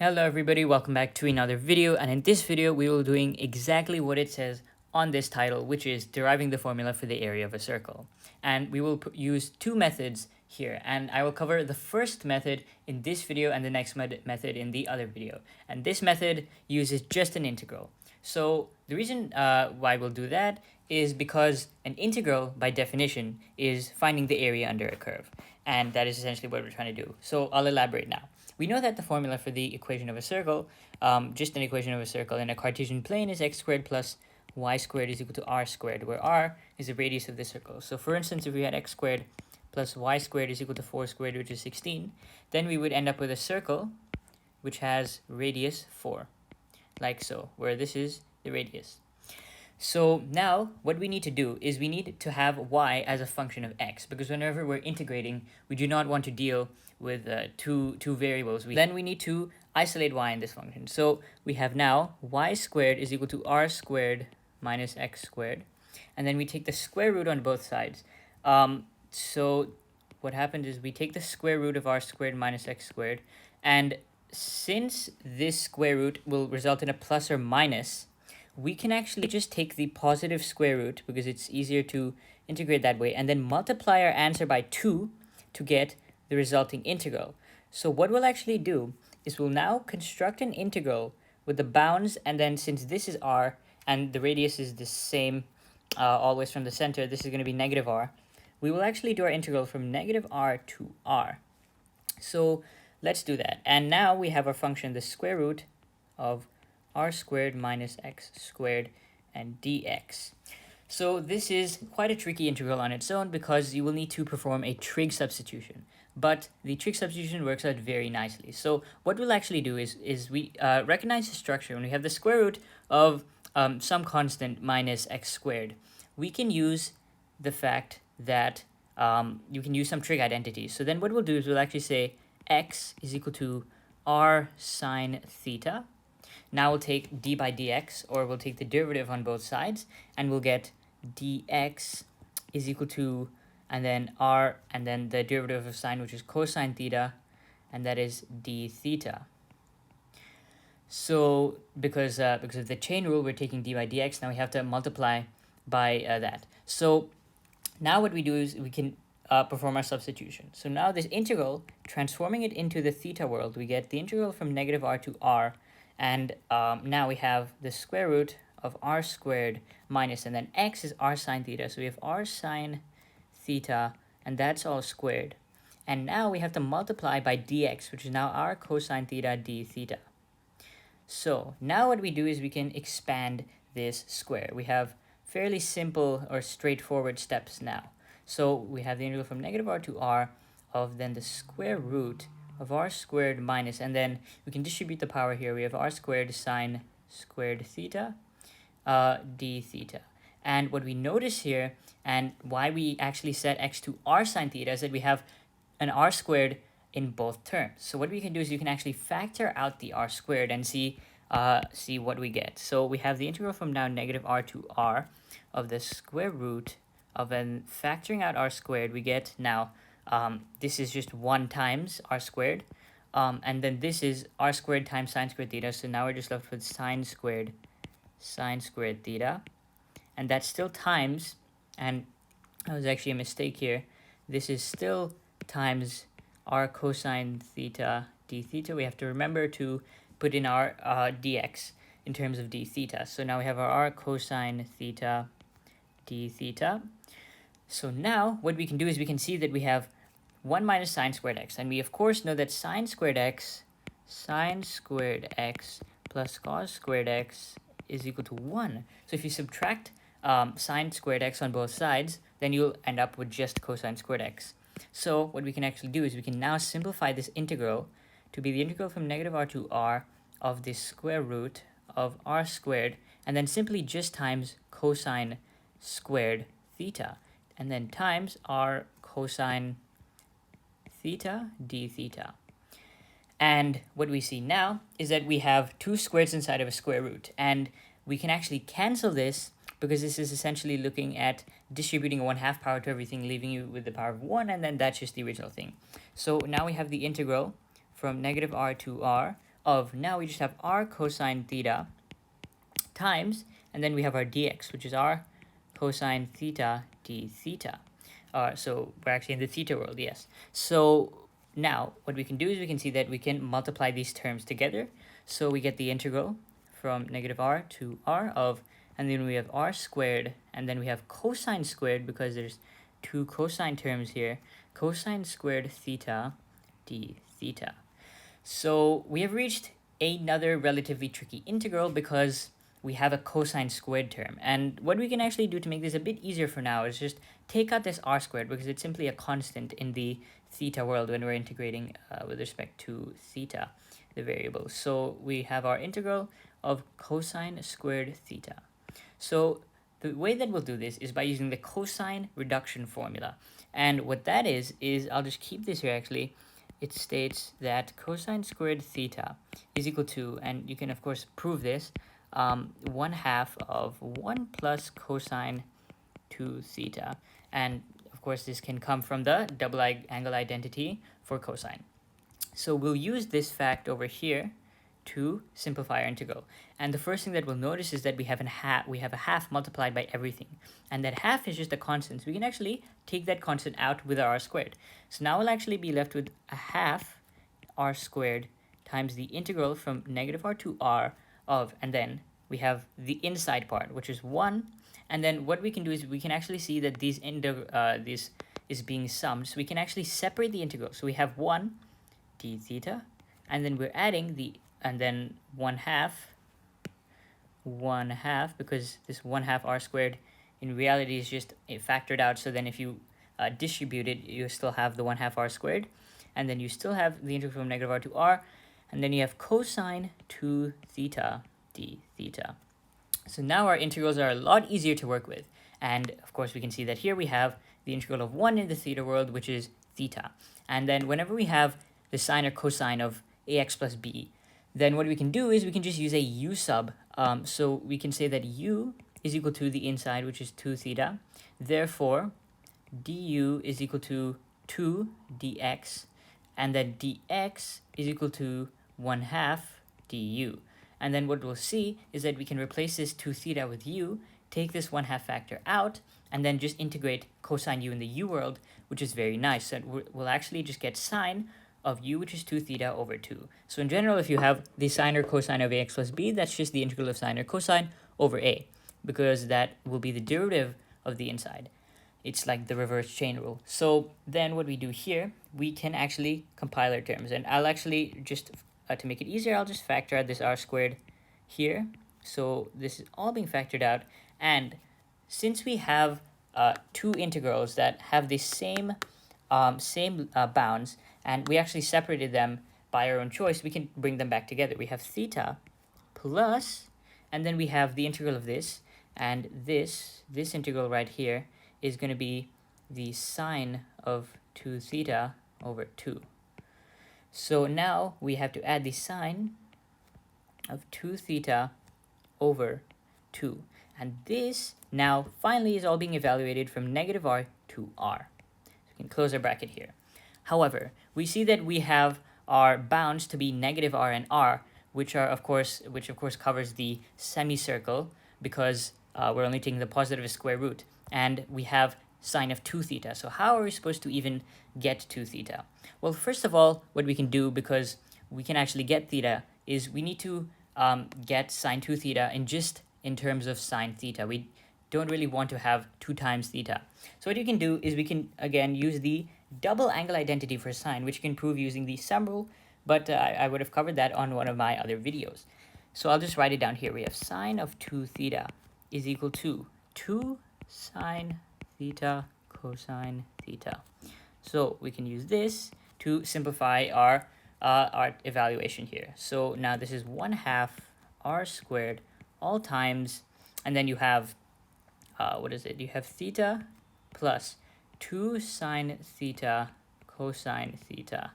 Hello everybody, welcome back to another video, and in this video we will be doing exactly what it says on this title, which is deriving the formula for the area of a circle. And we will use two methods here, and I will cover the first method in this video and the next method in the other video. And this method uses just an integral. So the reason why we'll do that is because an integral, by definition, is finding the area under a curve. And that is essentially what we're trying to do. So I'll elaborate now. We know that the formula for the equation of a circle, just an equation of a circle in a Cartesian plane, is x squared plus y squared is equal to r squared, where r is the radius of the circle. So for instance, if we had x squared plus y squared is equal to 4 squared, which is 16, then we would end up with a circle which has radius 4, like so, where this is the radius. So now what we need to do is we need to have y as a function of x, because whenever we're integrating, we do not want to deal with two variables. Then we need to isolate y in this function. So we have now y squared is equal to r squared minus x squared, and then we take the square root on both sides. So what happened is we take the square root of r squared minus x squared, and since this square root will result in a plus or minus, we can actually just take the positive square root, because it's easier to integrate that way, and then multiply our answer by 2 to get the resulting integral. So what we'll actually do is we'll now construct an integral with the bounds, and then since this is r and the radius is the same always from the center, this is going to be negative r, we will actually do our integral from negative r to r. So let's do that. And now we have our function, the square root of r squared minus x squared and dx. So this is quite a tricky integral on its own, because you will need to perform a trig substitution. But the trig substitution works out very nicely. So what we'll actually do is we recognize the structure. When we have the square root of some constant minus x squared, we can use the fact that you can use some trig identities. So then what we'll do is we'll actually say x is equal to r sine theta. Now we'll take d by dx, or we'll take the derivative on both sides, and we'll get dx is equal to, and then r, and then the derivative of sine, which is cosine theta, and that is d theta. So because of the chain rule, we're taking d by dx. Now we have to multiply by that. So now what we do is we can perform our substitution. So now this integral, transforming it into the theta world, we get the integral from negative r to r, and now we have the square root of r squared minus, and then x is r sine theta. So we have r sine theta, and that's all squared. And now we have to multiply by dx, which is now r cosine theta d theta. So now what we do is we can expand this square. We have fairly simple or straightforward steps now. So we have the integral from negative r to r of then the square root of r squared minus, and then we can distribute the power here. We have r squared sine squared theta d theta. And what we notice here, and why we actually set x to r sine theta, is that we have an r squared in both terms. So what we can do is you can actually factor out the r squared and see what we get. So we have the integral from now negative r to r of the square root of, then factoring out r squared, we get now this is just 1 times r squared, and then this is r squared times sine squared theta. So now we're just left with sine squared theta, and that's still times, and that was actually a mistake here. This is still times r cosine theta d theta. We have to remember to put in our dx in terms of d theta. So now we have our r cosine theta d theta. So now what we can do is we can see that we have 1 minus sine squared x, and we of course know that sine squared x plus cos squared x is equal to 1. So if you subtract sine squared x on both sides, then you'll end up with just cosine squared x. So what we can actually do is we can now simplify this integral to be the integral from negative r to r of the square root of r squared, and then simply just times cosine squared theta, and then times r cosine theta d theta. And what we see now is that we have 2 squares inside of a square root, and we can actually cancel this, because this is essentially looking at distributing a 1/2 power to everything, leaving you with the power of 1, and then that's just the original thing. So now we have the integral from negative r to r of, now we just have r cosine theta times, and then we have our dx, which is r cosine theta d theta. So we're actually in the theta world, yes. So now what we can do is we can see that we can multiply these terms together. So we get the integral from negative r to r of, and then we have r squared, and then we have cosine squared because there's two cosine terms here, cosine squared theta d theta. So we have reached another relatively tricky integral because we have a cosine squared term. And what we can actually do to make this a bit easier for now is just take out this r squared, because it's simply a constant in the theta world when we're integrating with respect to theta, the variable. So we have our integral of cosine squared theta. So the way that we'll do this is by using the cosine reduction formula. And what that is I'll just keep this here actually. It states that cosine squared theta is equal to, and you can of course prove this, 1/2 of 1 plus cosine 2 theta. And of course this can come from the double angle identity for cosine. So we'll use this fact over here to simplify our integral. And the first thing that we'll notice is that we have a half multiplied by everything. And that half is just a constant. So we can actually take that constant out with our r squared. So now we'll actually be left with a half r squared times the integral from negative r to r of, and then we have the inside part, which is 1. And then what we can do is we can actually see that this is being summed. So we can actually separate the integral. So we have 1 d theta, and then we're adding the, and then 1/2, because this 1/2 r squared in reality is just factored out. So then if you distribute it, you still have the 1/2 r squared, and then you still have the integral from negative r to r, and then you have cosine 2 theta d theta. So now our integrals are a lot easier to work with. And of course we can see that here we have the integral of 1 in the theta world, which is theta. And then whenever we have the sine or cosine of ax plus b, then what we can do is we can just use a u sub. So we can say that u is equal to the inside, which is 2 theta. Therefore, du is equal to 2 dx, and then dx is equal to 1/2 du. And then what we'll see is that we can replace this 2 theta with u, take this 1/2 factor out, and then just integrate cosine u in the u world, which is very nice. So we'll actually just get sine of u, which is 2 theta over 2. So in general, if you have the sine or cosine of ax plus b, that's just the integral of sine or cosine over a, because that will be the derivative of the inside. It's like the reverse chain rule. So then what we do here, we can actually compile our terms. And I'll actually just, to make it easier, I'll just factor out this r squared here. So this is all being factored out. And since we have two integrals that have the same bounds, and we actually separated them by our own choice, we can bring them back together. We have theta plus, and then we have the integral of this, and this integral right here is going to be the sine of 2 theta over 2. So now we have to add the sine of 2 theta over 2. And this now finally is all being evaluated from negative r to r. So we can close our bracket here. However, we see that we have our bounds to be negative r and r, which of course covers the semicircle, because we're only taking the positive square root, and we have sine of 2 theta. So how are we supposed to even get 2 theta? Well, first of all, what we can do, because we can actually get theta, is we need to get sine 2 theta in terms of sine theta. We don't really want to have 2 times theta. So what you can do is we can again use the double angle identity for sine, which you can prove using the sum rule, but I would have covered that on one of my other videos. So I'll just write it down here. We have sine of 2 theta is equal to 2 sine theta cosine theta. So we can use this to simplify our evaluation here. So now this is 1/2 r squared all times, and then you have you have theta plus 2 sine theta cosine theta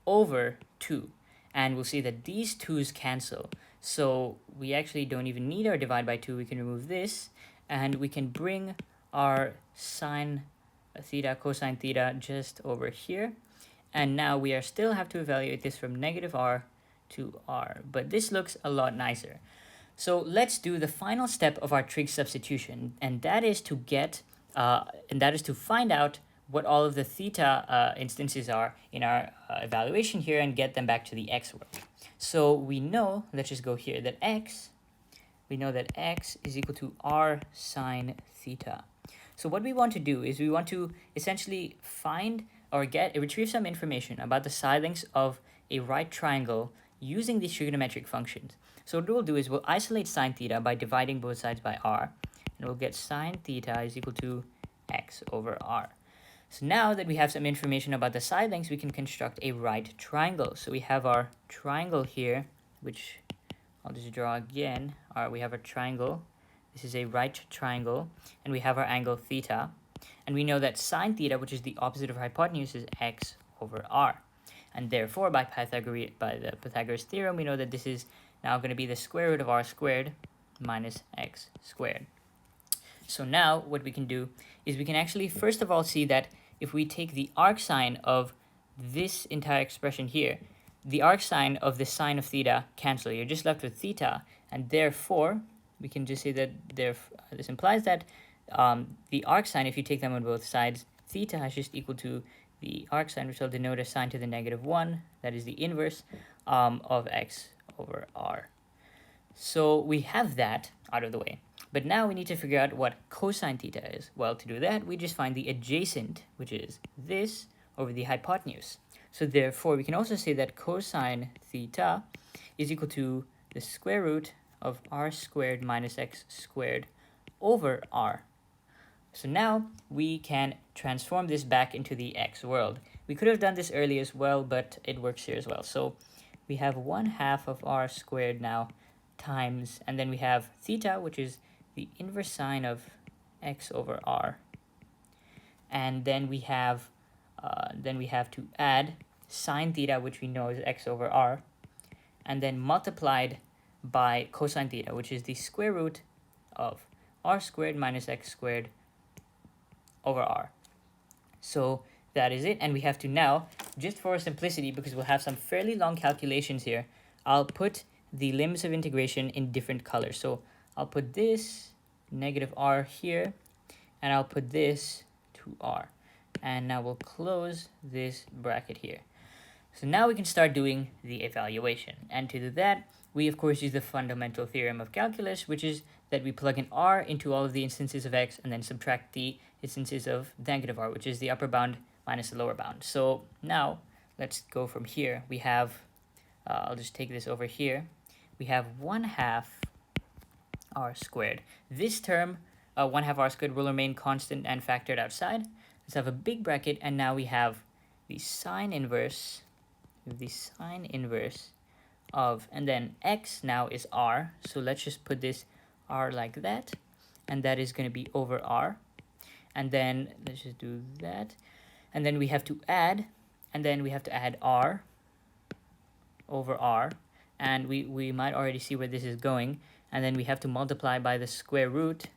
over 2. And we'll see that these 2's cancel. So we actually don't even need our divide by 2. We can remove this, and we can bring our sine theta cosine theta just over here. And now we still have to evaluate this from negative r to r, but this looks a lot nicer. So let's do the final step of our trig substitution, and that is to find out what all of the theta instances are in our evaluation here and get them back to the x world. So we know, let's just go here, that we know that x is equal to r sine theta. So what we want to do is we want to essentially find or retrieve some information about the side lengths of a right triangle using these trigonometric functions. So what we'll do is we'll isolate sine theta by dividing both sides by r, and we'll get sine theta is equal to x over r. So now that we have some information about the side lengths, we can construct a right triangle. So we have our triangle here, which I'll just draw again. We have a triangle. This is a right triangle, and we have our angle theta. And we know that sine theta, which is the opposite of hypotenuse, is x over r. And therefore, by the Pythagoras theorem, we know that this is now going to be the square root of r squared minus x squared. So now what we can do is we can actually first of all see that if we take the arcsine of this entire expression here, the arcsine of the sine of theta cancel. You're just left with theta, and therefore we can just say that this implies that the arcsine, if you take them on both sides, theta is just equal to the arcsine, which I'll denote as sine to the negative 1, that is the inverse of x over r. So we have that out of the way. But now we need to figure out what cosine theta is. Well, to do that, we just find the adjacent, which is this, over the hypotenuse. So therefore, we can also say that cosine theta is equal to the square root of r squared minus x squared over r. So now we can transform this back into the x world. We could have done this earlier as well, but it works here as well. So we have 1/2 of r squared now times, and then we have theta, which is the inverse sine of x over r. And then we have to add sine theta, which we know is x over r, and then multiplied by cosine theta, which is the square root of r squared minus x squared over r. So that is it, and we have to now, just for simplicity, because we'll have some fairly long calculations here, I'll put the limits of integration in different colors. So I'll put this negative r here, and I'll put this 2r. And now we'll close this bracket here. So now we can start doing the evaluation. And to do that, we of course use the fundamental theorem of calculus, which is that we plug in r into all of the instances of x and then subtract the instances of negative r, which is the upper bound minus the lower bound. So now let's go from here. We have, I'll just take this over here. We have 1/2 r squared. This term, 1/2 r squared, will remain constant and factored outside. Let's have a big bracket, and now we have the sine inverse, of, and then x now is r, so let's just put this r like that, and that is going to be over r, and then let's just do that, and then we have to add, r over r, and we might already see where this is going, and then we have to multiply by the square root,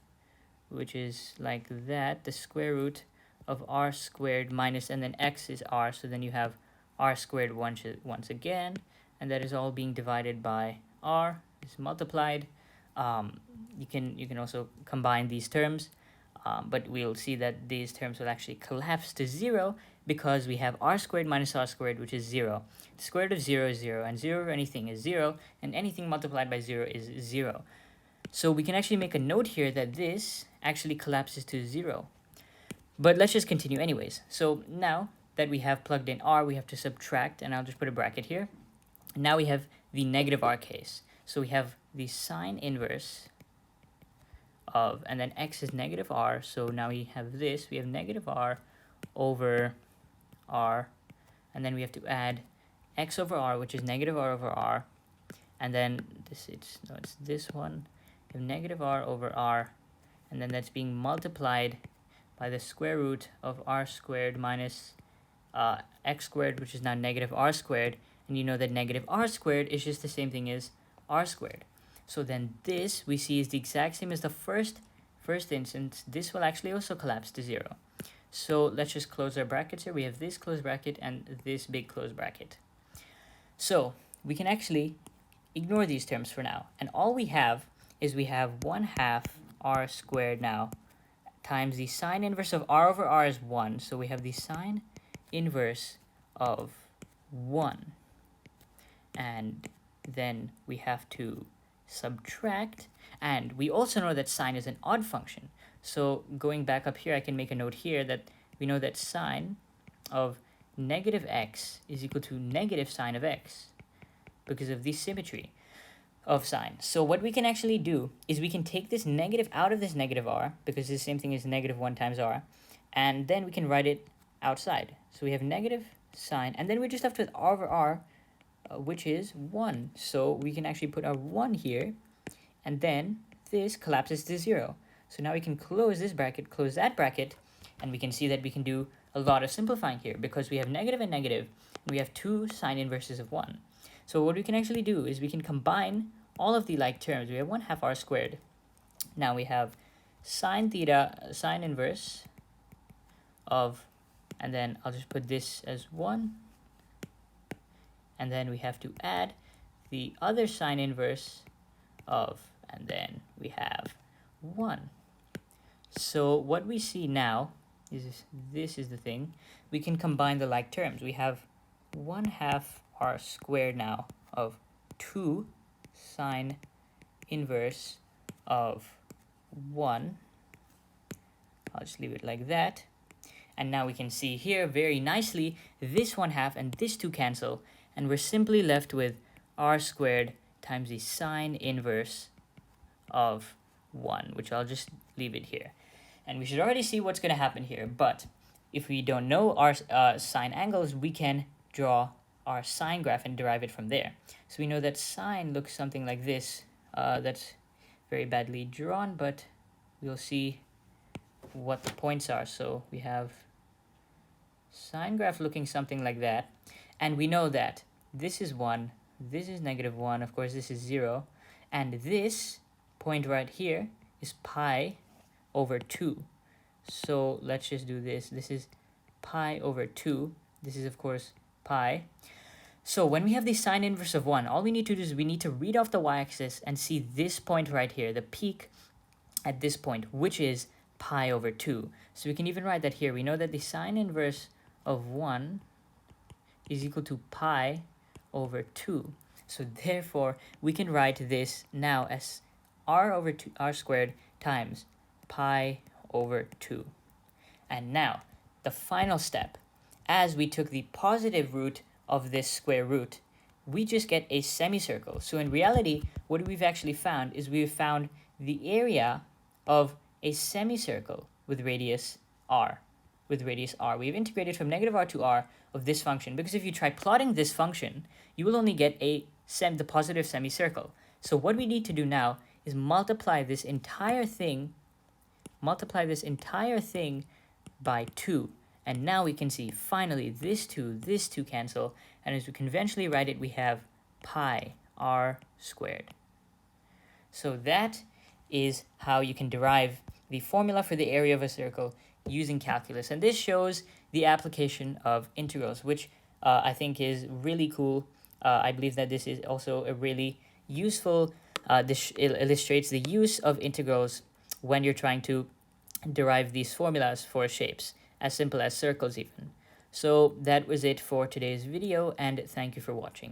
which is like that, the square root of r squared minus, and then x is r, so then you have r squared once again, and that is all being divided by r, is multiplied. You can also combine these terms, but we'll see that these terms will actually collapse to 0 because we have r squared minus r squared, which is 0. The square root of 0 is 0, and 0 over anything is 0, and anything multiplied by 0 is 0. So we can actually make a note here that this actually collapses to 0. But let's just continue anyways. So now that we have plugged in r, we have to subtract, and I'll just put a bracket here. Now we have the negative r case. So we have the sine inverse of, and then x is negative r, so now we have this, we have negative r over r, and then we have to add x over r, which is negative r over r, and then it's this one, we have negative r over r, and then that's being multiplied by the square root of r squared minus x squared, which is now negative r squared, and you know that negative r squared is just the same thing as r squared. So then this we see is the exact same as the first instance. This will actually also collapse to 0. So let's just close our brackets here. We have this closed bracket and this big closed bracket. So we can actually ignore these terms for now. And all we have is we have 1/2 r squared now times the sine inverse of r over r is 1. So we have the sine inverse of 1. And then we have to subtract. And we also know that sine is an odd function. So going back up here, I can make a note here that we know that sine of negative x is equal to negative sine of x because of the symmetry of sine. So what we can actually do is we can take this negative out of this negative r, because it's the same thing as negative 1 times r, and then we can write it outside. So we have negative sine, and then we're just left with r over r, which is 1. So we can actually put a 1 here, and then this collapses to 0. So now we can close this bracket, close that bracket, and we can see that we can do a lot of simplifying here, because we have negative and negative, and we have two sine inverses of 1. So what we can actually do is we can combine all of the like terms. We have 1/2 r squared. Now we have sine theta, sine inverse of, and then I'll just put this as 1. And then we have to add the other sine inverse of, and then we have 1. So what we see now is this is the thing. We can combine the like terms. We have 1/2 r squared now of 2 sine inverse of 1. I'll just leave it like that. And now we can see here very nicely this 1/2 and this 2 cancel, and we're simply left with r squared times the sine inverse of 1, which I'll just leave it here. And we should already see what's going to happen here, but if we don't know our sine angles, we can draw our sine graph and derive it from there. So we know that sine looks something like this. That's very badly drawn, but we'll see what the points are. So we have sine graph looking something like that, and we know that this is 1, this is negative 1, of course this is 0, and this point right here is pi over 2. So let's just do this. This is pi over 2. This is of course pi. So when we have the sine inverse of 1, all we need to do is we need to read off the y-axis and see this point right here, the peak at this point, which is pi over 2. So we can even write that here. We know that the sine inverse of 1 is equal to pi over 2. So therefore, we can write this now as r over 2, r squared times pi over 2. And now, the final step, as we took the positive root of this square root, we just get a semicircle. So in reality, what we've actually found is we've found the area of a semicircle with radius r. We've integrated from negative r to r of this function, because if you try plotting this function, you will only get the positive semicircle. So what we need to do now is multiply this entire thing by 2. And now we can see finally this 2 cancel, and as we conventionally write it, we have pi r squared. So that is how you can derive the formula for the area of a circle using calculus. And this shows the application of integrals, which I think is really cool. I believe that this is also a really useful, this illustrates the use of integrals when you're trying to derive these formulas for shapes, as simple as circles even. So that was it for today's video, and thank you for watching.